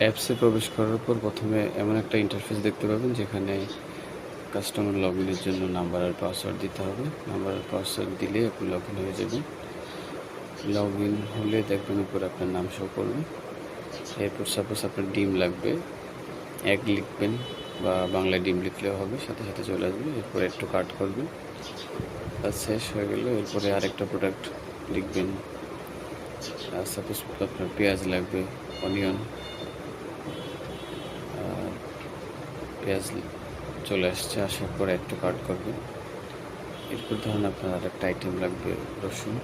অ্যাপসে প্রবেশ করার পর প্রথমে এমন একটা ইন্টারফেস দেখতে পাবেন যেখানে কাস্টমার লগ ইনের জন্য নাম্বার আর পাসওয়ার্ড দিতে হবে। নাম্বার আর পাসওয়ার্ড দিলে আপনি লগ ইন হয়ে যাবেন। লগ ইন হলে দেখবেন উপরে আপনার নাম শো করবে। এরপর সাপোজ আপনার ডিম লাগবে, এক লিখবেন বা বাংলায় ডিম লিখলেও হবে, সাথে সাথে চলে আসবে। এরপর একটু কাট করবেন, কাজ শেষ হয়ে গেলে এরপরে আরেকটা প্রোডাক্ট লিখবেন। সাপোজ আপনার পেঁয়াজ লাগবে, অনিয়ন, পেঁয়াজ চলে আসছে, আসার পরে একটু কাট করবেন। এরপর ধরুন আপনার আরেকটা আইটেম লাগবে, রসুন,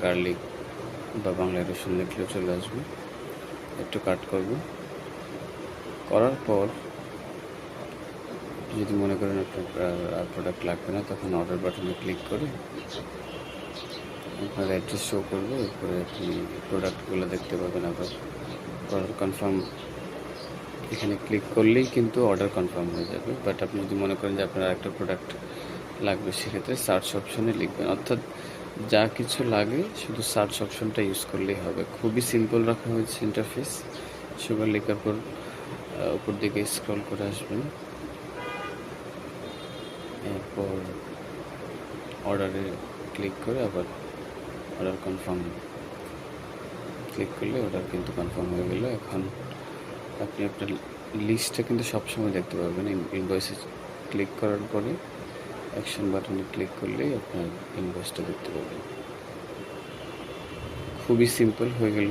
গার্লিক বা বাংলায় রসুন লিখলেও চলে আসবে, একটু কাট করবেন। করার পর যদি মনে করেন আপনার আর প্রোডাক্ট লাগবে না, তখন অর্ডার বাটনে ক্লিক করে আপনার অ্যাড্রেস শো করবে। এরপরে আপনি প্রোডাক্টগুলো দেখতে পাবেন। আবার অর্ডার কনফার্ম এখানে ক্লিক করলেই কিন্তু অর্ডার কনফার্ম হয়ে যাবে। বাট আপনি যদি মনে করেন যে আপনার আরেকটা প্রোডাক্ট লাগবে, সেক্ষেত্রে সার্চ অপশনে লিখবেন। অর্থাৎ যা কিছু লাগে শুধু সার্চ অপশনটা ইউজ করলেই হবে। খুবই সিম্পল রাখা হয়েছে ইন্টারফেস। সুগার লেখার পর উপর দিকে স্ক্রল করে আসবেন, এরপর অর্ডারে ক্লিক করে আবার অর্ডার কনফার্ম ক্লিক করলে অর্ডার কিন্তু কনফার্ম হয়ে গেল। এখন আপনি আপনার লিস্টটা কিন্তু সবসময় দেখতে পাবেন। ইনভয়েসে ক্লিক করার পরে অ্যাকশন বাটনে ক্লিক করলেই আপনার ইনভয়েসটা দেখতে পাবেন। খুবই সিম্পল হয়ে গেল।